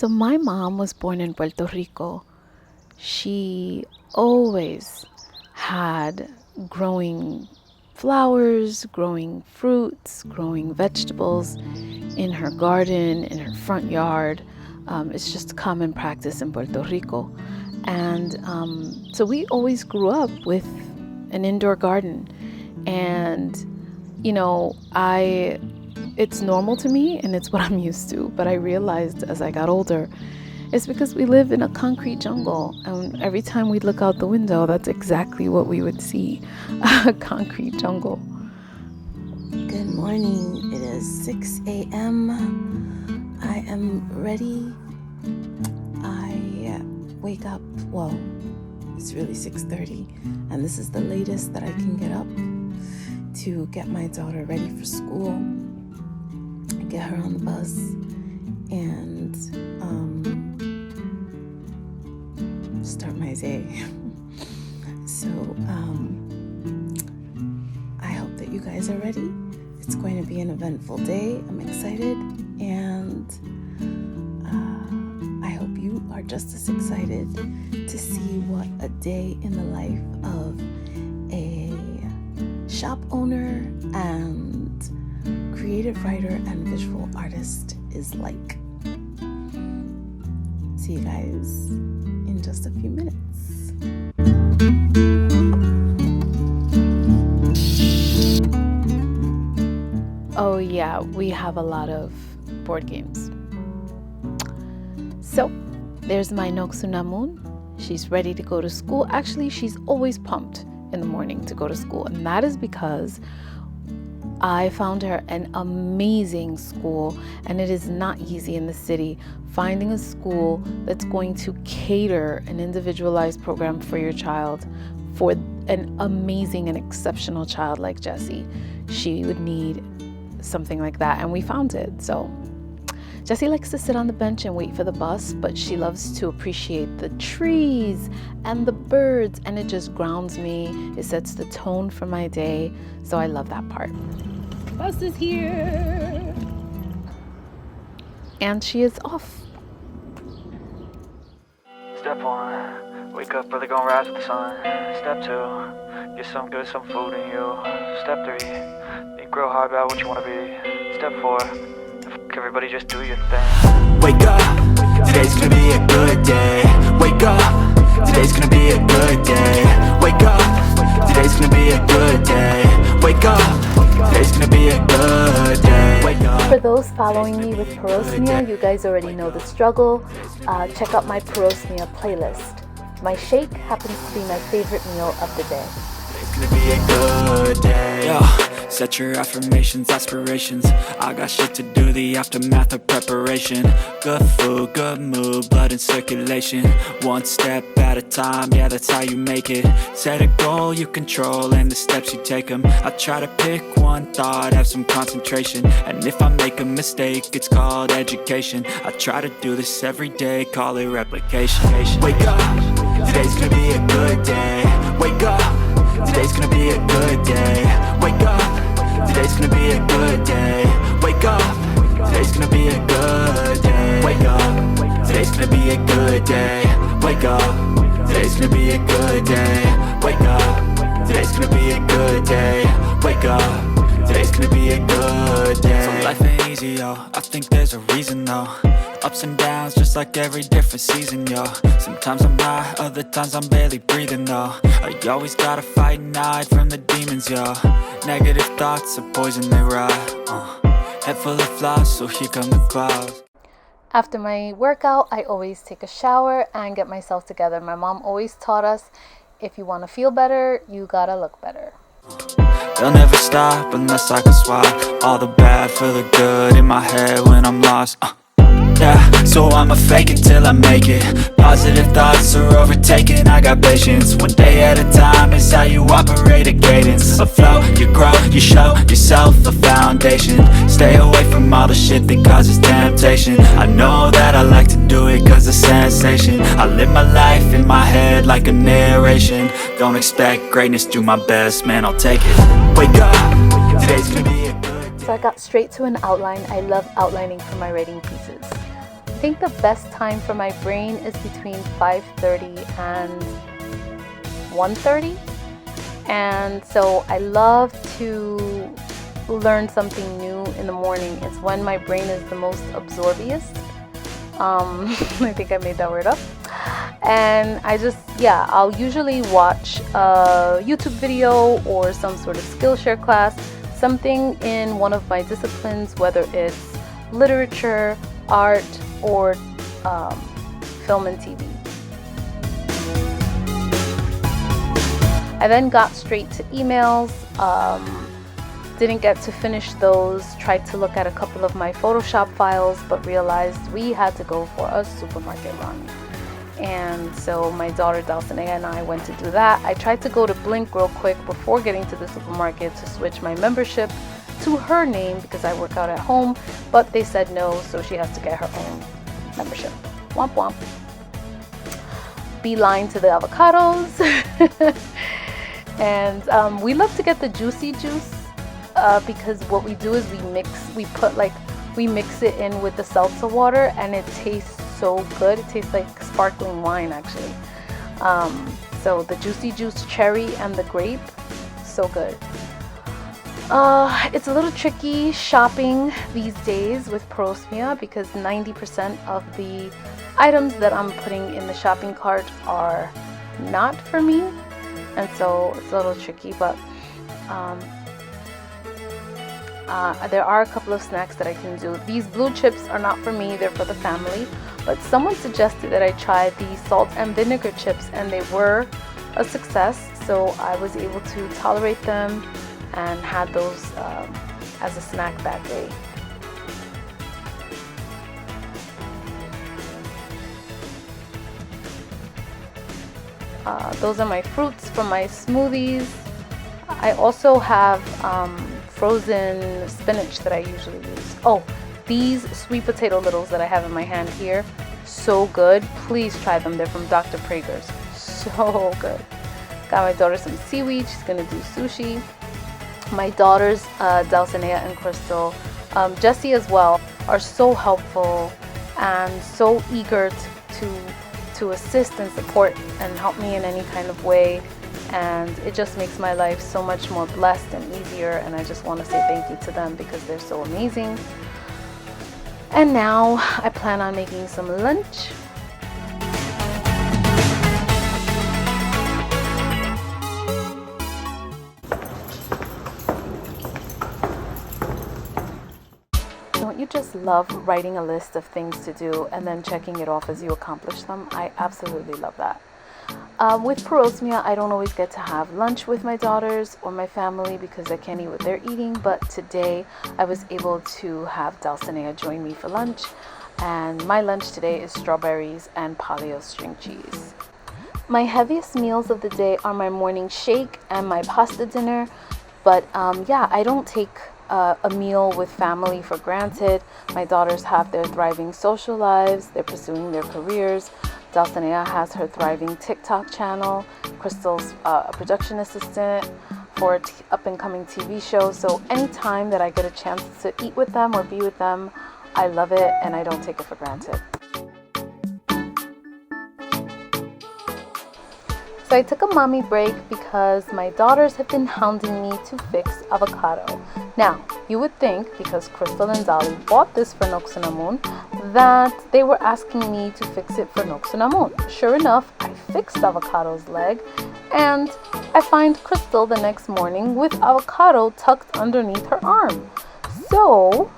So my mom was born in Puerto Rico. She always had growing flowers, growing fruits, growing vegetables in her garden, in her front yard. It's just a common practice in Puerto Rico. And so we always grew up with an indoor garden. And, it's normal to me and it's what I'm used to. But I realized as I got older, it's because we live in a concrete jungle. And every time we look out the window, that's exactly what we would see, a concrete jungle. Good morning. It is 6 a.m. I am ready. I wake up, it's really 6:30, and this is the latest that I can get up to get my daughter ready for school, get her on the bus, and start my day. So I hope that you guys are ready. It's going to be an eventful day. I'm excited, and I hope you are just as excited to see what a day in the life of a shop owner and creative writer and visual artist is like. See you guys in just a few minutes. Oh yeah, we have a lot of board games. So there's my Noksunamun. She's ready to go to school. Actually, she's always pumped in the morning to go to school, and that is because I found her an amazing school, and it is not easy in the city finding a school that's going to cater an individualized program for your child. For an amazing and exceptional child like Jessie, she would need something like that, and we found it. So Jessie likes to sit on the bench and wait for the bus, but she loves to appreciate the trees and the birds, and it just grounds me. It sets the tone for my day, so I love that part. Bus is here! And she is off. Step 1, wake up early, gonna rise with the sun. Step 2, get some food in you. Step 3, think real hard about what you wanna be. Step 4, everybody just do your thing. Wake up, today's gonna be a good day. Wake up, today's gonna be a good day. Wake up, today's gonna be a good day. Wake up, today's gonna be a good day. Wake up. For those following me with Parosmia, you guys already know the struggle. Check out my Parosmia playlist. My shake happens to be my favorite meal of the day. It's gonna be a good day. Yo, set your affirmations, aspirations. I got shit to do, the aftermath of preparation. Good food, good mood, blood in circulation. One step at a time, yeah, that's how you make it. Set a goal you control and the steps you take them. I try to pick one thought, have some concentration. And if I make a mistake, it's called education. I try to do this every day, call it replication. Wake up, today's gonna be a good day. Wake up, today's gonna be a good day. Wake up, today's gonna be a good day. Wake up, today's gonna be a good day. Wake up, today's gonna be a good day. Wake up, today's gonna be a good day. Wake up, today's gonna be a good day. Wake up, today's gonna be a good day. So life ain't easy, yo, I think there's a reason though. Ups and downs, just like every different season, yo. Sometimes I'm high, other times I'm barely breathing, though. I always gotta fight and hide from the demons, yo. Negative thoughts are poison, they rot. Head full of flaws, so here come the clouds. After my workout, I always take a shower and get myself together. My mom always taught us, if you want to feel better, you gotta look better. They'll never stop unless I can swap all the bad for the good in my head when I'm lost. Yeah, so I'ma fake it till I make it. Positive thoughts are overtaken, I got patience. One day at a time is how you operate a cadence. A flow, you grow, you show yourself a foundation. Stay away from all the shit that causes temptation. I know that I like to do it cause it's sensation. I live my life in my head like a narration. Don't expect greatness, do my best, man, I'll take it. Wake up, today's gonna be a good day. So I got straight to an outline. I love outlining for my writing pieces. think the best time for my brain is between 5:30 and 1:30. And so I love to learn something new in the morning. It's when my brain is the most absorbiest. I think I made that word up. And I'll usually watch a YouTube video or some sort of Skillshare class, something in one of my disciplines, whether it's literature, art, or film and TV. I then got straight to emails. Didn't get to finish those. Tried to look at a couple of my Photoshop files, but realized we had to go for a supermarket run. And so my daughter Dulcinea and I went to do that. I tried to go to Blink real quick before getting to the supermarket to switch my membership to her name because I work out at home, but they said no, so she has to get her own membership. Womp womp. Beeline to the avocados. And we love to get the juicy juice because what we do is we mix it in with the seltzer water, and it tastes so good. It tastes like sparkling wine, actually. So the juicy juice cherry and the grape, so good. It's a little tricky shopping these days with Parosmia because 90% of the items that I'm putting in the shopping cart are not for me, and so it's a little tricky, but there are a couple of snacks that I can do. These blue chips are not for me, they're for the family, but someone suggested that I try the salt and vinegar chips, and they were a success, so I was able to tolerate them and had those as a snack that day. Those are my fruits from my smoothies. I also have frozen spinach that I usually use. Oh, these sweet potato littles that I have in my hand here, so good. Please try them. They're from Dr. Prager's. So good. Got my daughter some seaweed. She's gonna do sushi. My daughters, Dulcinea and Crystal, Jessie as well, are so helpful and so eager to assist and support and help me in any kind of way. And it just makes my life so much more blessed and easier, and I just want to say thank you to them because they're so amazing. And now I plan on making some lunch. Don't you just love writing a list of things to do and then checking it off as you accomplish them? I absolutely love that. With Parosmia, I don't always get to have lunch with my daughters or my family because I can't eat what they're eating, but today I was able to have Dulcinea join me for lunch, and my lunch today is strawberries and paleo string cheese. My heaviest meals of the day are my morning shake and my pasta dinner, but I don't take a meal with family for granted. My daughters have their thriving social lives, they're pursuing their careers. Dulcinea has her thriving TikTok channel. Crystal's a production assistant for an up-and-coming TV show. So anytime that I get a chance to eat with them or be with them, I love it and I don't take it for granted. So I took a mommy break because my daughters have been hounding me to fix avocado. Now, you would think, because Crystal and Dolly bought this for Noxunamun, that they were asking me to fix it for Noxunamun. Sure enough, I fixed Avocado's leg, and I find Crystal the next morning with avocado tucked underneath her arm. So,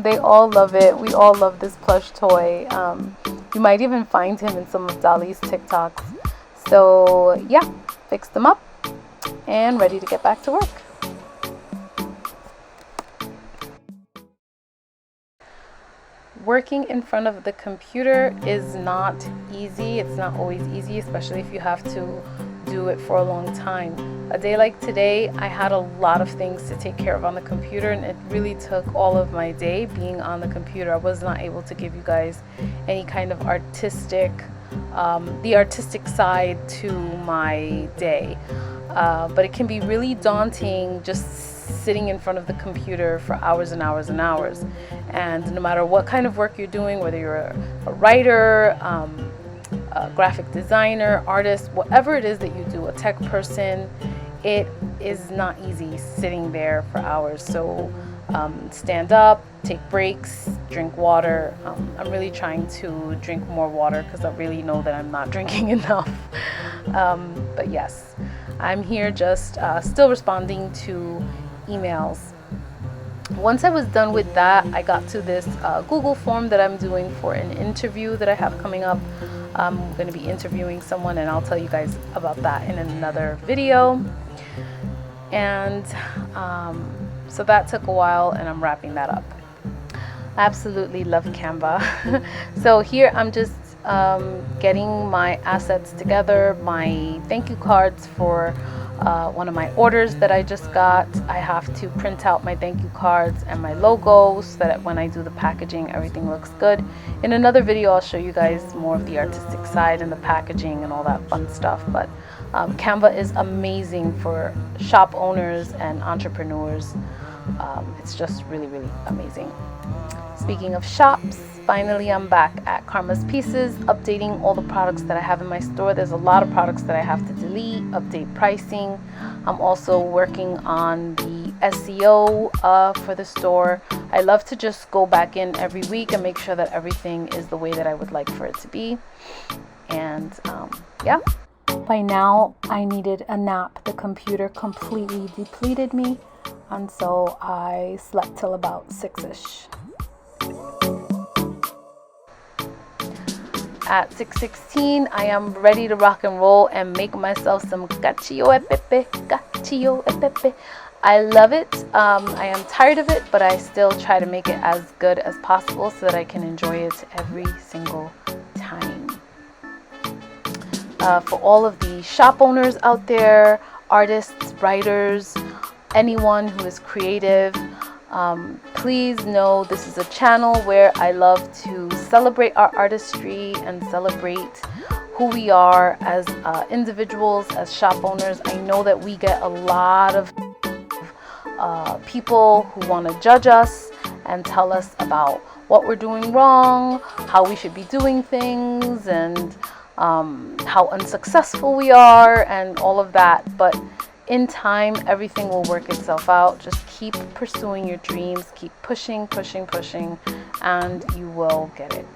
they all love it. We all love this plush toy. You might even find him in some of Dolly's TikToks. So, yeah, fixed them up and ready to get back to work. Working in front of the computer is not easy. It's not always easy, especially if you have to do it for a long time. A day like today, I had a lot of things to take care of on the computer, and it really took all of my day being on the computer. I was not able to give you guys any kind of the artistic side to my day. but it can be really daunting just sitting in front of the computer for hours and hours and hours. And no matter what kind of work you're doing, whether you're a writer, a graphic designer, artist, whatever it is that you do, a tech person, it is not easy sitting there for hours. So stand up, take breaks, drink water. I'm really trying to drink more water because I really know that I'm not drinking enough. But yes, I'm here just still responding to emails. Once I was done with that, I got to this Google form that I'm doing for an interview that I have coming up. I'm going to be interviewing someone, and I'll tell you guys about that in another video. And so that took a while, and I'm wrapping that up. Absolutely love Canva. So here I'm just getting my assets together, my thank you cards for one of my orders that I just got. I have to print out my thank you cards and my logos so that when I do the packaging, everything looks good. In another video, I'll show you guys more of the artistic side and the packaging and all that fun stuff. But Canva is amazing for shop owners and entrepreneurs. It's just really, really amazing. Speaking of shops, finally I'm back at Karma's Pieces, updating all the products that I have in my store. There's a lot of products that I have to delete, update pricing. I'm also working on the SEO for the store. I love to just go back in every week and make sure that everything is the way that I would like for it to be. And yeah. By now, I needed a nap. The computer completely depleted me, and so I slept till about 6-ish. At 6:16, I am ready to rock and roll and make myself some cacio e pepe, cacio e pepe. I love it. I am tired of it, but I still try to make it as good as possible so that I can enjoy it every single time. For all of the shop owners out there, artists, writers, anyone who is creative, please know this is a channel where I love to celebrate our artistry and celebrate who we are as individuals, as shop owners. I know that we get a lot of people who want to judge us and tell us about what we're doing wrong, how we should be doing things, and how unsuccessful we are and all of that. But in time, everything will work itself out. Just keep pursuing your dreams, keep pushing, and you will get it.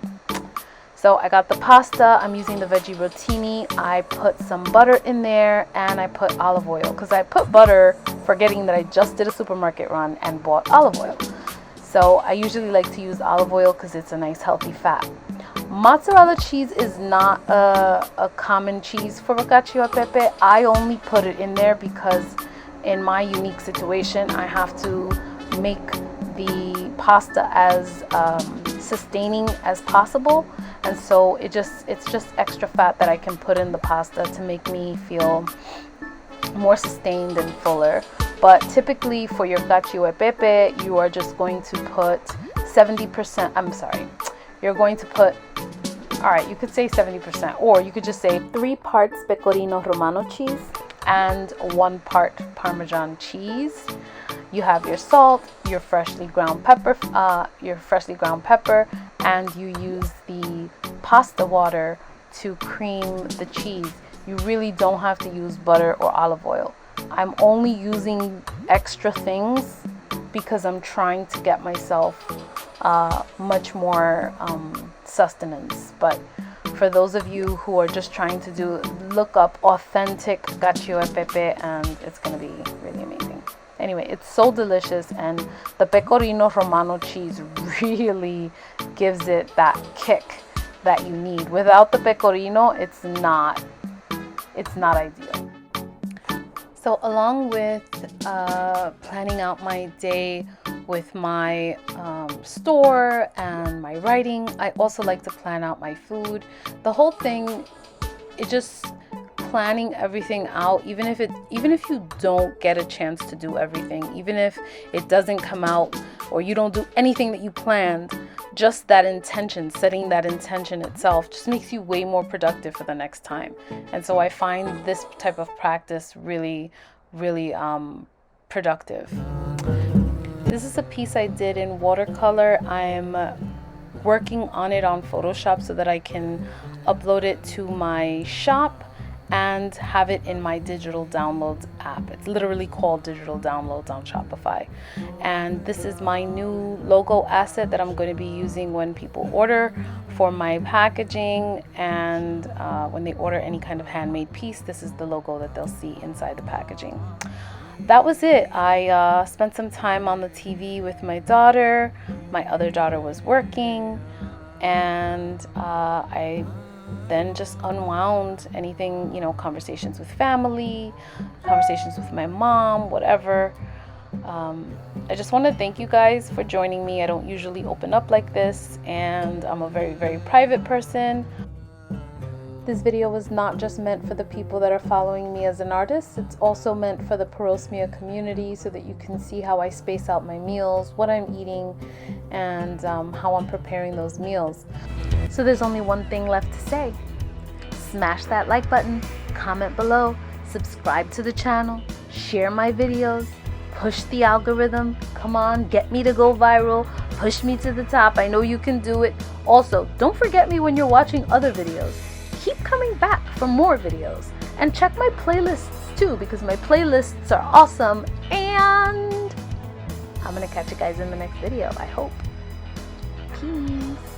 So I got the pasta. I'm using the veggie rotini. I put some butter in there, and I put olive oil because I put butter forgetting that I just did a supermarket run and bought olive oil. So I usually like to use olive oil because it's a nice healthy fat. Mozzarella cheese is not a common cheese for cacio e pepe. I only put it in there because in my unique situation, I have to make the pasta as sustaining as possible, and so it's just extra fat that I can put in the pasta to make me feel more sustained and fuller. But typically for your cacio e pepe, you are just going to put 70%. I'm sorry. You're going to put, all right, you could say 70%, or you could just say 3 parts pecorino romano cheese and 1 part Parmesan cheese. You have your salt, your freshly ground pepper, and you use the pasta water to cream the cheese. You really don't have to use butter or olive oil. I'm only using extra things because I'm trying to get myself much more sustenance. But for those of you who are just trying to look up authentic cacio e pepe, and it's going to be really amazing. Anyway, it's so delicious, and the pecorino romano cheese really gives it that kick that you need. Without the pecorino, it's not ideal. So along with planning out my day with my store and my writing, I also like to plan out my food. The whole thing, it just planning everything out, even if you don't get a chance to do everything, even if it doesn't come out or you don't do anything that you planned, just that intention, setting that intention itself just makes you way more productive for the next time. And so I find this type of practice really, really productive. This is a piece I did in watercolor. I'm working on it on Photoshop so that I can upload it to my shop and have it in my digital downloads app. It's literally called Digital Downloads on Shopify. And this is my new logo asset that I'm going to be using when people order for my packaging, and when they order any kind of handmade piece, this is the logo that they'll see inside the packaging. That was it. I spent some time on the TV with my daughter. My other daughter was working, and I then just unwound anything, conversations with family, conversations with my mom, whatever. I just want to thank you guys for joining me. I don't usually open up like this, and I'm a very, very private person. This video was not just meant for the people that are following me as an artist. It's also meant for the Parosmia community so that you can see how I space out my meals, what I'm eating, and how I'm preparing those meals. So there's only one thing left to say. Smash that like button, comment below, subscribe to the channel, share my videos, push the algorithm. Come on, get me to go viral, push me to the top. I know you can do it. Also, don't forget me when you're watching other videos. Keep coming back for more videos, and check my playlists too, because my playlists are awesome. And I'm gonna catch you guys in the next video, I hope. Peace.